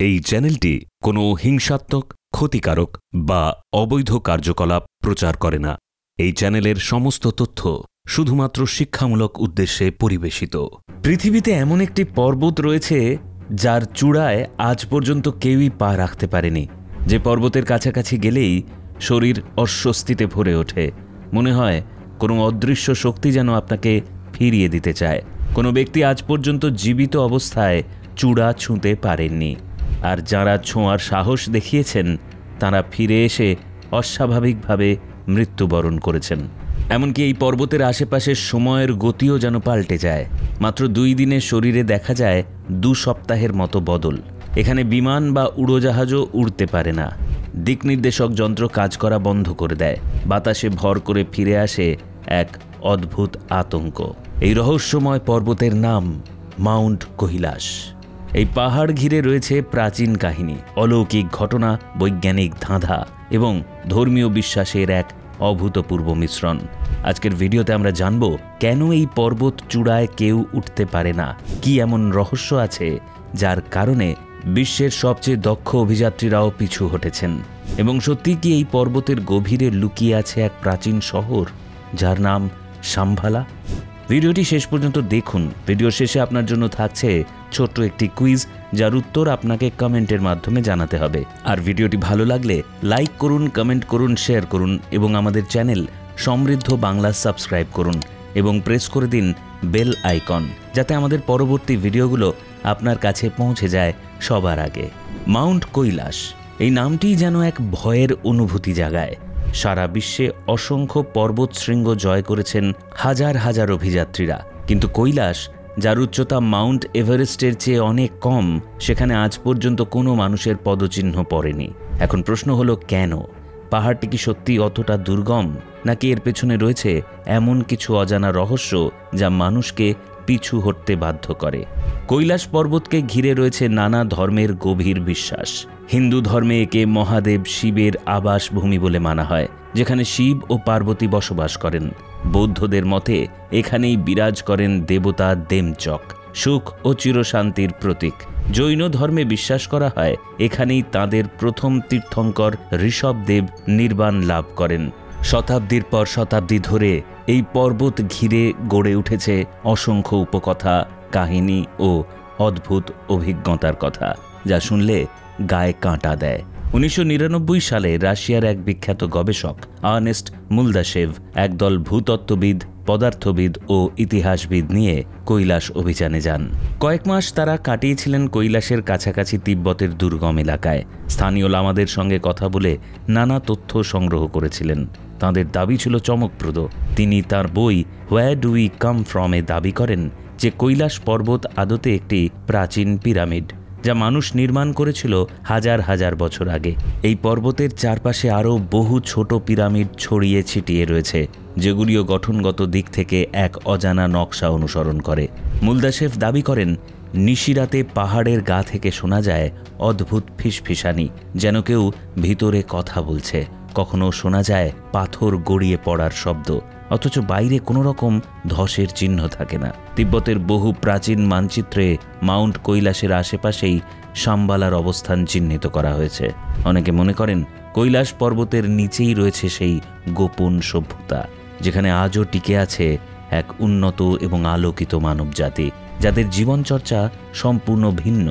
এই চ্যানেলটি কোনো হিংসাত্মক, ক্ষতিকারক বা অবৈধ কার্যকলাপ প্রচার করে না। এই চ্যানেলের সমস্ত তথ্য শুধুমাত্র শিক্ষামূলক উদ্দেশ্যে পরিবেশিত। পৃথিবীতে এমন একটি পর্বত রয়েছে যার চূড়ায় আজ পর্যন্ত কেউই পা রাখতে পারেনি। যে পর্বতের কাছাকাছি গেলেই শরীর অস্বস্তিতে ভরে ওঠে। মনে হয় কোনো অদৃশ্য শক্তি যেন আপনাকে ফিরিয়ে দিতে চায়। কোনো ব্যক্তি আজ পর্যন্ত জীবিত অবস্থায় চূড়া ছুঁতে পারেননি, আর যাঁরা ছোঁয়ার সাহস দেখিয়েছেন তাঁরা ফিরে এসে অস্বাভাবিকভাবে মৃত্যুবরণ করেছেন। এমনকি এই পর্বতের আশেপাশের সময়ের গতিও যেন পাল্টে যায়। মাত্র 2 দিনে শরীরে দেখা যায় 2 সপ্তাহের মতো বদল। এখানে বিমান বা উড়োজাহাজও উড়তে পারে না। দিক নির্দেশক যন্ত্র কাজ করা বন্ধ করে দেয়। বাতাসে ভর করে ফিরে আসে এক অদ্ভুত আতঙ্ক। এই রহস্যময় পর্বতের নাম মাউন্ট কৈলাস। এই পাহাড় ঘিরে রয়েছে প্রাচীন কাহিনী, অলৌকিক ঘটনা, বৈজ্ঞানিক ধাঁধা এবং ধর্মীয় বিশ্বাসের এক অভূতপূর্ব মিশ্রণ। আজকের ভিডিওতে আমরা জানব কেন এই পর্বত চূড়ায় কেউ উঠতে পারে না, কি এমন রহস্য আছে যার কারণে বিশ্বের সবচেয়ে দক্ষ অভিযাত্রীরাও পিছু হটেছেন, এবং সত্যি কি এই পর্বতের গভীরে লুকিয়ে আছে এক প্রাচীন শহর যার নাম শাম্বালা। ভিডিওটি শেষ পর্যন্ত দেখুন। ভিডিও শেষে আপনার জন্য থাকছে ছোট্ট একটি কুইজ, যার উত্তর আপনাকে কমেন্টের মাধ্যমে জানাতে হবে। আর ভিডিওটি ভালো লাগলে লাইক করুন, কমেন্ট করুন, শেয়ার করুন এবং আমাদের চ্যানেল সমৃদ্ধ বাংলা সাবস্ক্রাইব করুন এবং প্রেস করে দিন বেল আইকন, যাতে আমাদের পরবর্তী ভিডিওগুলো আপনার কাছে পৌঁছে যায় সবার আগে। মাউন্ট কৈলাস এই নামটিই যেন এক ভয়ের অনুভূতি জাগায়। সারা বিশ্বে অসংখ্য পর্বত শৃঙ্গ জয় করেছেন হাজার হাজার অভিযাত্রীরা, কিন্তু কৈলাস, যার উচ্চতা মাউন্ট এভারেস্টের চেয়ে অনেক কম, সেখানে আজ পর্যন্ত কোনো মানুষের পদচিহ্ন পড়েনি। এখন প্রশ্ন হলো, কেন? পাহাড়টি কি সত্যি অতটা দুর্গম, নাকি এর পেছনে রয়েছে এমন কিছু অজানা রহস্য যা মানুষকে পিছু হটতে বাধ্য করে? কৈলাস পর্বতকে ঘিরে রয়েছে নানা ধর্মের গভীর বিশ্বাস। হিন্দু ধর্মে একে মহাদেব শিবের আবাসভূমি বলে মানা হয়, যেখানে শিব ও পার্বতী বসবাস করেন। বৌদ্ধদের মতে এখানেই বিরাজ করেন দেবতা দেমচক, সুখ ও চিরশান্তির প্রতীক। জৈন ধর্মে বিশ্বাস করা হয় এখানেই তাঁদের প্রথম তীর্থঙ্কর ঋষভদেব নির্বাণ লাভ করেন। শতাব্দীর পর শতাব্দী ধরে এই পর্বত ঘিরে গড়ে উঠেছে অসংখ্য উপকথা, কাহিনী ও অদ্ভুত অভিজ্ঞতার কথা, যা শুনলে গায়ে কাঁটা দেয়। 1999 সালে রাশিয়ার এক বিখ্যাত গবেষক আর্নেস্ট মুলদাশেভ একদল ভূতত্ত্ববিদ, পদার্থবিদ ও ইতিহাসবিদ নিয়ে কৈলাস অভিযানে যান। কয়েক মাস তারা কাটিয়েছিলেন কৈলাসের কাছাকাছি তিব্বতের দুর্গম এলাকায়। স্থানীয় লামাদের সঙ্গে কথা বলে নানা তথ্য সংগ্রহ করেছিলেন। তাঁদের দাবি ছিল চমকপ্রদ। তিনি তার বই হোয়ার ডু উই কাম ফ্রম-এ দাবি করেন যে কৈলাস পর্বত আদতে একটি প্রাচীন পিরামিড, যা মানুষ নির্মাণ করেছিল হাজার হাজার বছর আগে। এই পর্বতের চারপাশে আরও বহু ছোট পিরামিড ছড়িয়ে ছিটিয়ে রয়েছে, যেগুলিও গঠনগত দিক থেকে এক অজানা নকশা অনুসরণ করে। মুলদাশেভ দাবি করেন, নিশিরাতে পাহাড়ের গা থেকে শোনা যায় অদ্ভুত ফিসফিসানি, যেন কেউ ভিতরে কথা বলছে। কখনো শোনা যায় পাথর গড়িয়ে পড়ার শব্দ, অথচ বাইরে কোনো রকম ধসের চিহ্ন থাকে না। তিব্বতের বহু প্রাচীন মানচিত্রে মাউন্ট কৈলাসের আশেপাশেই শাম্বালার অবস্থান চিহ্নিত করা হয়েছে। অনেকে মনে করেন কৈলাস পর্বতের নিচেই রয়েছে সেই গোপন সভ্যতা, যেখানে আজও টিকে আছে এক উন্নত এবং আলোকিত মানবজাতি, যাদের জীবনচর্চা সম্পূর্ণ ভিন্ন।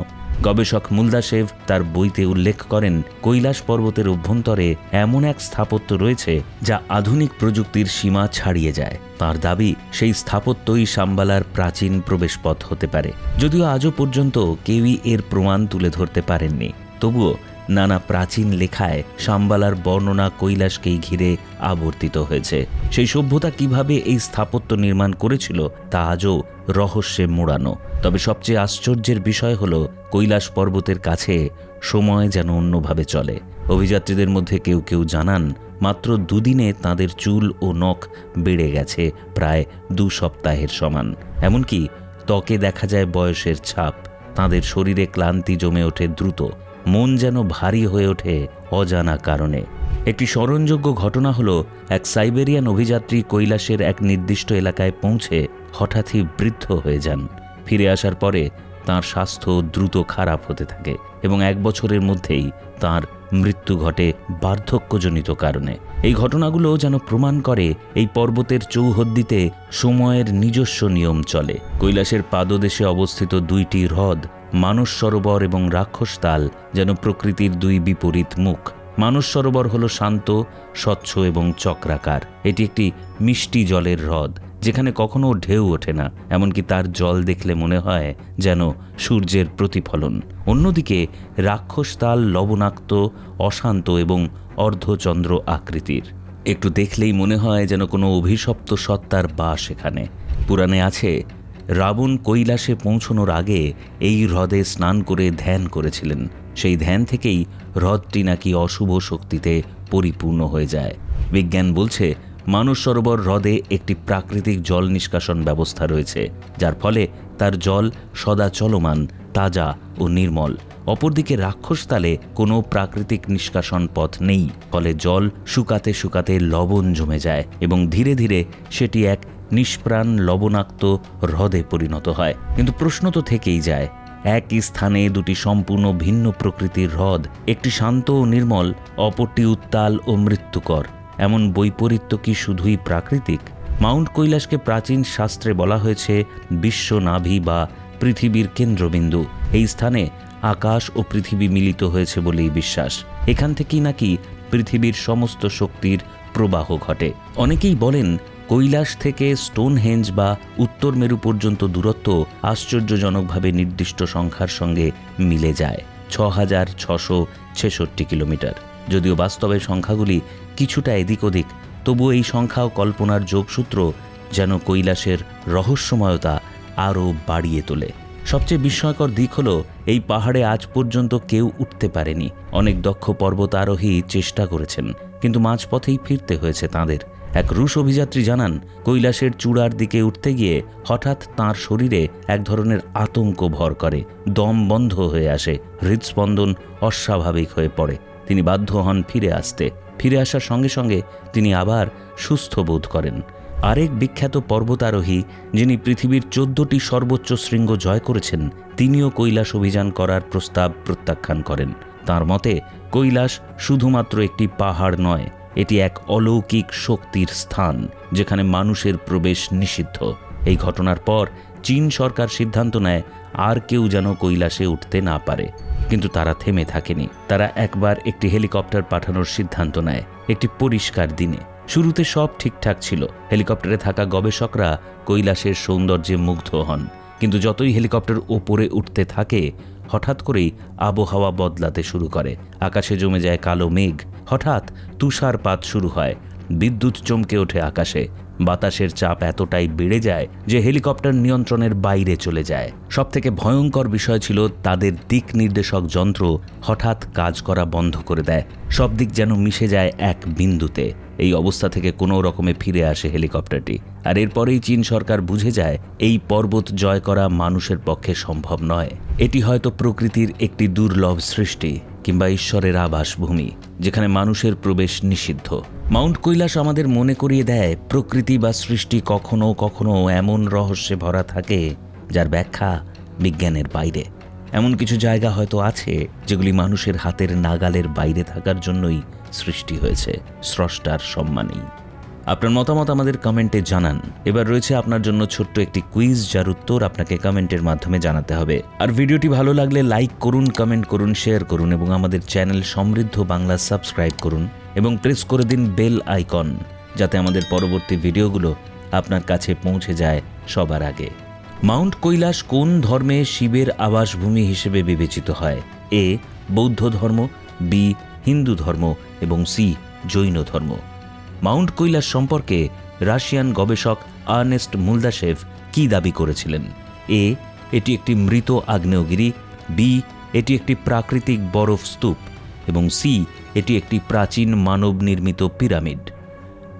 গবেষক মুলদাশেভ তার বইতে উল্লেখ করেন, কৈলাস পর্বতের অভ্যন্তরে এমন এক স্থাপত্য রয়েছে যা আধুনিক প্রযুক্তির সীমা ছাড়িয়ে যায়। তার দাবি, সেই স্থাপত্যই শাম্বালার প্রাচীন প্রবেশপথ হতে পারে। যদিও আজও পর্যন্ত কেউই এর প্রমাণ তুলে ধরতে পারেননি, তবুও নানা প্রাচীন লেখায় শাম্বালার বর্ণনা কৈলাসকেই ঘিরে আবর্তিত হয়েছে। সেই সভ্যতা কিভাবে এই স্থাপত্য নির্মাণ করেছিল তা আজও রহস্যে মোড়ানো। তবে সবচেয়ে আশ্চর্যের বিষয় হল, কৈলাস পর্বতের কাছে সময় যেন অন্যভাবে চলে। অভিযাত্রীদের মধ্যে কেউ কেউ জানান, মাত্র 2 দিনে তাঁদের চুল ও নখ বেড়ে গেছে প্রায় 2 সপ্তাহের সমান। এমনকি ত্বকে দেখা যায় বয়সের ছাপ। তাঁদের শরীরে ক্লান্তি জমে ওঠে দ্রুত, মন যেন ভারী হয়ে ওঠে অজানা কারণে। একটি স্মরণযোগ্য ঘটনা হলো, এক সাইবেরিয়ান অভিযাত্রী কৈলাসের এক নির্দিষ্ট এলাকায় পৌঁছে হঠাৎই বৃদ্ধ হয়ে যান। ফিরে আসার পরে তাঁর স্বাস্থ্য দ্রুত খারাপ হতে থাকে এবং 1 বছরের মধ্যেই তাঁর মৃত্যু ঘটে বার্ধক্যজনিত কারণে। এই ঘটনাগুলো যেন প্রমাণ করে এই পর্বতের চৌহদ্দিতে সময়ের নিজস্ব নিয়ম চলে। কৈলাসের পাদদেশে অবস্থিত 2টি হ্রদ মানস সরোবর এবং রাক্ষসতাল যেন প্রকৃতির 2 বিপরীত মুখ। মানস সরোবর হল শান্ত, স্বচ্ছ এবং চক্রাকার। এটি একটি মিষ্টি জলের হ্রদ যেখানে কখনো ঢেউ ওঠে না, এমনকি তার জল দেখলে মনে হয় যেন সূর্যের প্রতিফলন। অন্যদিকে রাক্ষসতাল লবণাক্ত, অশান্ত এবং অর্ধচন্দ্র আকৃতির। একটু দেখলেই মনে হয় যেন কোনো অভিশপ্ত সত্তার বাস এখানে। পুরাণে আছে রাবণ কৈলাসে পৌঁছানোর আগে এই হ্রদে স্নান করে ধ্যান করেছিলেন। সেই ধ্যান থেকেই হ্রদটি নাকি অশুভ শক্তিতে পরিপূর্ণ হয়ে যায়। বিজ্ঞান বলছে মানস সরোবর হ্রদে একটি প্রাকৃতিক জল নিষ্কাশন ব্যবস্থা রয়েছে, যার ফলে তার জল সদা চলমান, তাজা ও নির্মল। অপরদিকে রাক্ষসতালে কোনো প্রাকৃতিক নিষ্কাশন পথ নেই, ফলে জল শুকাতে শুকাতে লবণ জমে যায় এবং ধীরে ধীরে সেটি এক নিষ্প্রাণ লবণাক্ত হ্রদে পরিণত হয়। কিন্তু প্রশ্ন তো থেকেই যায়, একই স্থানে 2টি সম্পূর্ণ ভিন্ন প্রকৃতির হ্রদ, একটি শান্ত ও নির্মল, অপরটি উত্তাল ও মৃত্যুকর, এমন বৈপরীত্য কি শুধুই প্রাকৃতিক? মাউন্ট কৈলাসকে প্রাচীন শাস্ত্রে বলা হয়েছে বিশ্ব নাভি বা পৃথিবীর কেন্দ্রবিন্দু। এই স্থানে আকাশ ও পৃথিবী মিলিত হয়েছে বলেই বিশ্বাস। এখান থেকেই নাকি পৃথিবীর সমস্ত শক্তির প্রবাহ ঘটে। অনেকেই বলেন কৈলাস থেকে স্টোনহেঞ্জ বা উত্তর মেরু পর্যন্ত দূরত্ব আশ্চর্যজনকভাবে নির্দিষ্ট সংখ্যার সঙ্গে মিলে যায়, 6666 কিলোমিটার। যদিও বাস্তবে সংখ্যাগুলি কিছুটা এদিক ওদিক, তবুও এই সংখ্যা ও কল্পনার যোগসূত্র যেন কৈলাসের রহস্যময়তা আরও বাড়িয়ে তোলে। সবচেয়ে বিস্ময়কর দিক হলো এই পাহাড়ে আজ পর্যন্ত কেউ উঠতে পারেনি। অনেক দক্ষ পর্বতারোহী চেষ্টা করেছেন, কিন্তু মাঝপথেই ফিরতে হয়েছে তাঁদের। এক রুশ অভিযাত্রী জানান, কৈলাসের চূড়ার দিকে উঠতে গিয়ে হঠাৎ তাঁর শরীরে এক ধরনের আতঙ্ক ভর করে, দম বন্ধ হয়ে আসে, হৃদস্পন্দন অস্বাভাবিক হয়ে পড়ে। তিনি বাধ্য হন ফিরে আসতে। ফিরে আসার সঙ্গে সঙ্গে তিনি আবার সুস্থ বোধ করেন। আরেক বিখ্যাত পর্বতারোহী, যিনি পৃথিবীর 14টি সর্বোচ্চ শৃঙ্গ জয় করেছেন, তিনিও কৈলাস অভিযান করার প্রস্তাব প্রত্যাখ্যান করেন। তাঁর মতে কৈলাস শুধুমাত্র একটি পাহাড় নয়, এটি এক অলৌকিক শক্তির স্থান যেখানে মানুষের প্রবেশ নিষিদ্ধ। এই ঘটনার পর চীন সরকার সিদ্ধান্ত নেয় আর কেউ যেন কৈলাসে উঠতে না পারে। কিন্তু তারা থেমে থাকেনি। তারা একবার একটি হেলিকপ্টার পাঠানোর সিদ্ধান্ত নেয় একটি পরিষ্কার দিনে। শুরুতে সব ঠিকঠাক ছিল। হেলিকপ্টারে থাকা গবেষকরা কৈলাসের সৌন্দর্যে মুগ্ধ হন। কিন্তু যতই হেলিকপ্টার ওপরে উঠতে থাকে, হঠাৎ করেই আবহাওয়া বদলাতে শুরু করে। আকাশে জমে যায় কালো মেঘ, হঠাৎ তুষারপাত শুরু হয়, বিদ্যুৎ চমকে ওঠে আকাশে। বাতাসের চাপ এতটাই বেড়ে যায় যে হেলিকপ্টার নিয়ন্ত্রণের বাইরে চলে যায়। সবথেকে ভয়ঙ্কর বিষয় ছিল তাদের দিক নির্দেশক যন্ত্র হঠাৎ কাজ করা বন্ধ করে দেয়। সব দিক যেন মিশে যায় এক বিন্দুতে। এই অবস্থা থেকে কোনো রকমে ফিরে আসে হেলিকপ্টারটি। আর এরপরেই চীন সরকার বুঝে যায় এই পর্বত জয় করা মানুষের পক্ষে সম্ভব নয়। এটি হয়তো প্রকৃতির একটি দুর্লভ সৃষ্টি কিংবা ঈশ্বরের আবাসভূমি, যেখানে মানুষের প্রবেশ নিষিদ্ধ। মাউন্ট কৈলাস আমাদের মনে করিয়ে দেয়, প্রকৃতি বা সৃষ্টি কখনো কখনো এমন রহস্যে ভরা থাকে যার ব্যাখ্যা বিজ্ঞানের বাইরে। এমন কিছু জায়গা হয়তো আছে যেগুলি মানুষের হাতের নাগালের বাইরে থাকার জন্যই সৃষ্টি হয়েছে, স্রষ্টার সম্মানেই। আপনার মতামত আমাদের কমেন্টে জানান। এবার রয়েছে আপনার জন্য ছোট্ট একটি কুইজ, যার উত্তর আপনাকে কমেন্টের মাধ্যমে জানাতে হবে। আর ভিডিওটি ভালো লাগলে লাইক করুন, কমেন্ট করুন, শেয়ার করুন এবং আমাদের চ্যানেল সমৃদ্ধ বাংলা সাবস্ক্রাইব করুন এবং প্রেস করে দিন বেল আইকন, যাতে আমাদের পরবর্তী ভিডিওগুলো আপনার কাছে পৌঁছে যায় সবার আগে। মাউন্ট কৈলাস কোন ধর্মে শিবের আবাসভূমি হিসেবে বিবেচিত হয়? এ, বৌদ্ধ ধর্ম, বি, হিন্দু ধর্ম এবং সি, জৈন ধর্ম। মাউন্ট কৈলাস সম্পর্কে রাশিয়ান গবেষক আর্নেস্ট মুলদাশেভ কি দাবি করেছিলেন? এ, এটি একটি মৃত আগ্নেয়গিরি, বি, এটি একটি প্রাকৃতিক বরফ স্তূপ এবং সি, এটি একটি প্রাচীন মানব নির্মিত পিরামিড।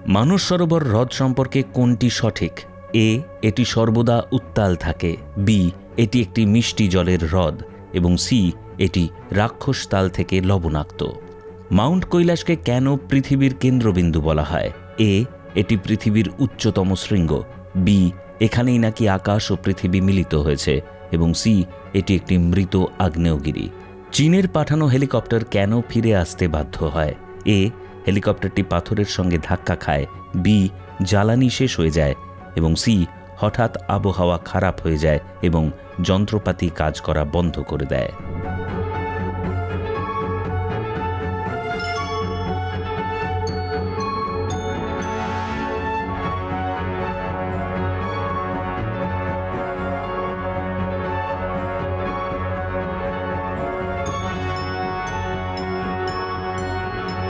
মানস সরোবর হ্রদ সম্পর্কে কোনটি সঠিক? এ, এটি সর্বদা উত্তাল থাকে, বি, এটি একটি মিষ্টি জলের হ্রদ এবং সি, এটি রাক্ষসতাল থেকে লবণাক্ত। মাউন্ট কৈলাসকে কেন পৃথিবীর কেন্দ্রবিন্দু বলা হয়? এ, এটি পৃথিবীর উচ্চতম শৃঙ্গ, বি, এখানেই নাকি আকাশ ও পৃথিবী মিলিত হয়েছে এবং সি, এটি একটি মৃত আগ্নেয়গিরি। চীনের পাঠানো হেলিকপ্টার কেন ফিরে আসতে বাধ্য হয়? এ, হেলিকপ্টারটি পাথরের সঙ্গে ধাক্কা খায়, বি, জ্বালানি শেষ হয়ে যায়, এবং সি, হঠাৎ আবহাওয়া খারাপ হয়ে যায় এবং যন্ত্রপাতি কাজ করা বন্ধ করে দেয়।